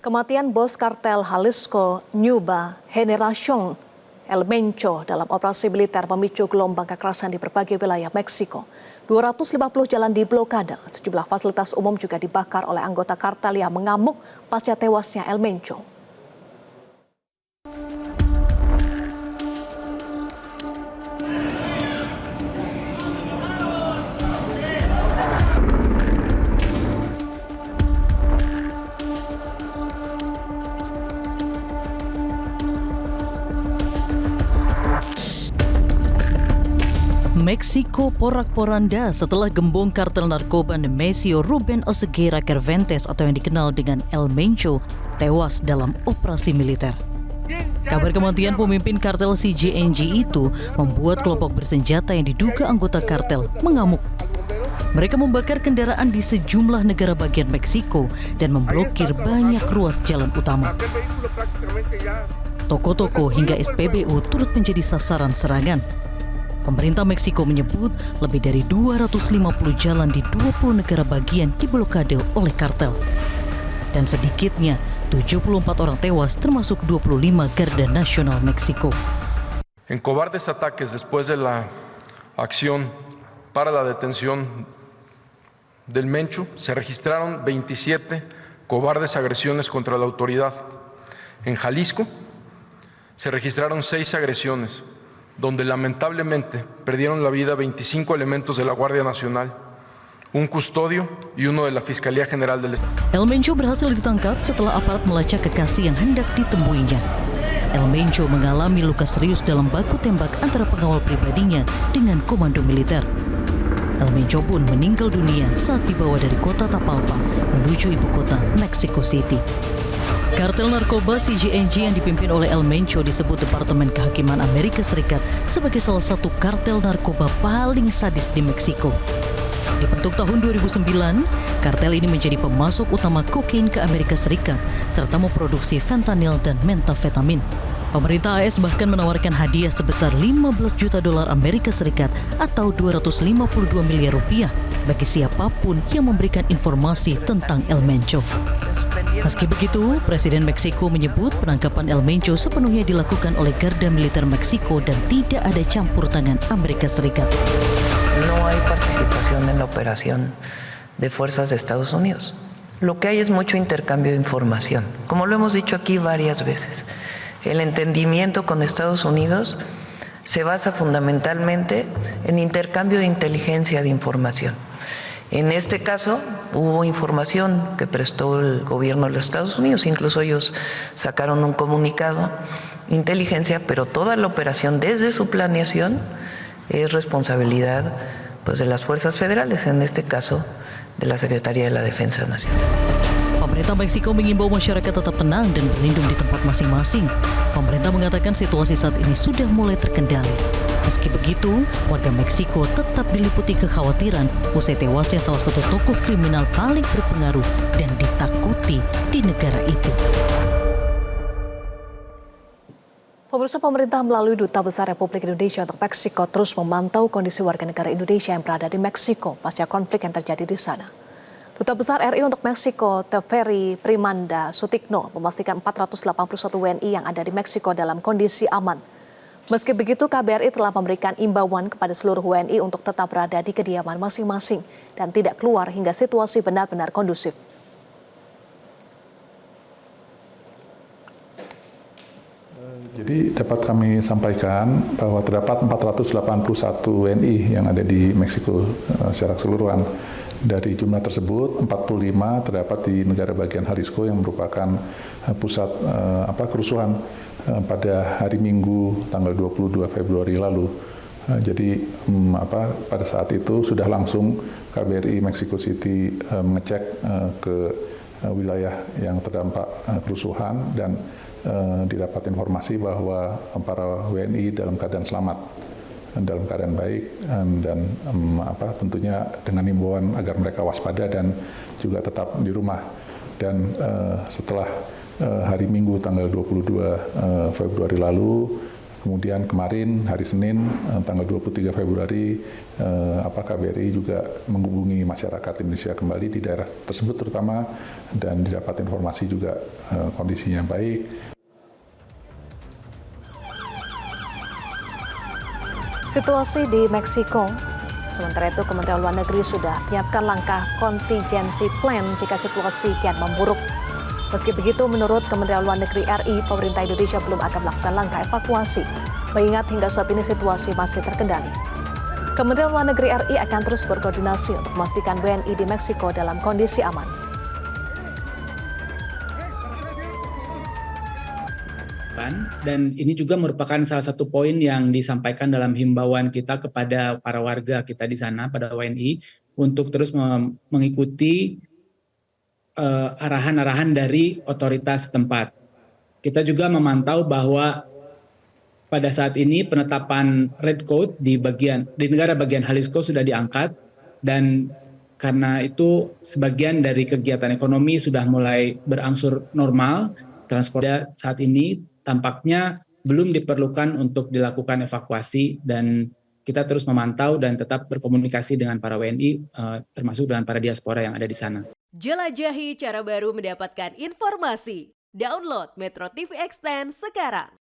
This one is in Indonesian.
Kematian bos kartel Jalisco Nueva Generación El Mencho dalam operasi militer memicu gelombang kekerasan di berbagai wilayah Meksiko. 250 jalan diblokade, sejumlah fasilitas umum juga dibakar oleh anggota kartel yang mengamuk pasca tewasnya El Mencho. Meksiko porak-poranda setelah gembong kartel narkoba Nemesio Ruben Oseguera Cervantes atau yang dikenal dengan El Mencho tewas dalam operasi militer. Kabar kematian pemimpin kartel CJNG itu membuat kelompok bersenjata yang diduga anggota kartel mengamuk. Mereka membakar kendaraan di sejumlah negara bagian Meksiko dan memblokir banyak ruas jalan utama. Toko-toko hingga SPBU turut menjadi sasaran serangan. Pemerintah Meksiko menyebut lebih dari 250 jalan di 20 negara bagian diblokade oleh kartel. Dan sedikitnya 74 orang tewas termasuk 25 garda nasional Meksiko. En cobardes ataques después de la acción para la detención del Mencho, se registraron 27 cobardes agresiones contra la autoridad. En Jalisco se registraron 6 agresiones, donde lamentablemente perdieron la vida 25 elementos de la Guardia Nacional, un custodio y uno de la Fiscalía General del Estado. El Mencho berhasil ditangkap setelah aparat melacak kekasih yang hendak ditempuinya. El Mencho mengalami luka serius dalam baku tembak antara pengawal pribadinya dengan komando militer. El Mencho pun meninggal dunia saat dibawa dari kota Tapalpa menuju ibu kota Mexico City. Kartel narkoba CJNG yang dipimpin oleh El Mencho disebut Departemen Kehakiman Amerika Serikat sebagai salah satu kartel narkoba paling sadis di Meksiko. Dibentuk tahun 2009, kartel ini menjadi pemasok utama kokain ke Amerika Serikat serta memproduksi fentanyl dan metafetamin. Pemerintah AS bahkan menawarkan hadiah sebesar 15 juta dolar Amerika Serikat atau 252 miliar rupiah bagi siapapun yang memberikan informasi tentang El Mencho. Meski begitu, Presiden Meksiko menyebut penangkapan El Mencho sepenuhnya dilakukan oleh garda militer Meksiko dan tidak ada campur tangan Amerika Serikat. No hay participación en la operación de fuerzas de Estados Unidos. Lo que hay es mucho intercambio de información, como lo hemos dicho aquí varias veces. El entendimiento con Estados Unidos se basa fundamentalmente en intercambio de inteligencia de información. En este caso, hubo información que prestó el gobierno de los Estados Unidos, incluso ellos sacaron un comunicado, inteligencia, pero toda la operación desde su planeación es responsabilidad pues, de las fuerzas federales, en este caso de la Secretaría de la Defensa Nacional. Pemerintah Meksiko mengimbau masyarakat tetap tenang dan berlindung di tempat masing-masing. Pemerintah mengatakan situasi saat ini sudah mulai terkendali. Meski begitu, warga Meksiko tetap diliputi kekhawatiran usai tewasnya salah satu tokoh kriminal paling berpengaruh dan ditakuti di negara itu. Pemirsa, pemerintah melalui Duta Besar Republik Indonesia untuk Meksiko terus memantau kondisi warga negara Indonesia yang berada di Meksiko pasca konflik yang terjadi di sana. Duta Besar RI untuk Meksiko, Teferi Primanda Sutikno, memastikan 481 WNI yang ada di Meksiko dalam kondisi aman. Meski begitu, KBRI telah memberikan imbauan kepada seluruh WNI untuk tetap berada di kediaman masing-masing dan tidak keluar hingga situasi benar-benar kondusif. Jadi dapat kami sampaikan bahwa terdapat 481 WNI yang ada di Meksiko secara keseluruhan. Dari jumlah tersebut, 45 terdapat di negara bagian Jalisco yang merupakan pusat kerusuhan pada hari Minggu tanggal 22 Februari lalu. Jadi pada saat itu sudah langsung KBRI Mexico City mengecek ke wilayah yang terdampak kerusuhan dan didapat informasi bahwa para WNI dalam keadaan selamat, dalam keadaan baik, dan tentunya dengan himbauan agar mereka waspada dan juga tetap di rumah. Dan setelah hari Minggu tanggal 22 Februari lalu, Kemudian kemarin hari Senin tanggal 23 Februari KBRI juga menghubungi masyarakat Indonesia kembali di daerah tersebut terutama, dan didapat informasi juga kondisinya baik. Situasi di Meksiko. Sementara itu Kementerian Luar Negeri sudah menyiapkan langkah contingency plan jika situasi kian memburuk. Meski begitu, menurut Kementerian Luar Negeri RI, pemerintah Indonesia belum akan melakukan langkah evakuasi, mengingat hingga saat ini situasi masih terkendali. Kementerian Luar Negeri RI akan terus berkoordinasi untuk memastikan WNI di Meksiko dalam kondisi aman. Dan ini juga merupakan salah satu poin yang disampaikan dalam himbauan kita kepada para warga kita di sana, pada WNI, untuk terus mengikuti arahan-arahan dari otoritas setempat. Kita juga memantau bahwa pada saat ini penetapan red code di negara bagian Jalisco sudah diangkat, dan karena itu sebagian dari kegiatan ekonomi sudah mulai berangsur normal. Transportasi saat ini tampaknya belum diperlukan untuk dilakukan evakuasi, dan kita terus memantau dan tetap berkomunikasi dengan para WNI, termasuk dengan para diaspora yang ada di sana. Jelajahi cara baru mendapatkan informasi. Download Metro TV Extend sekarang.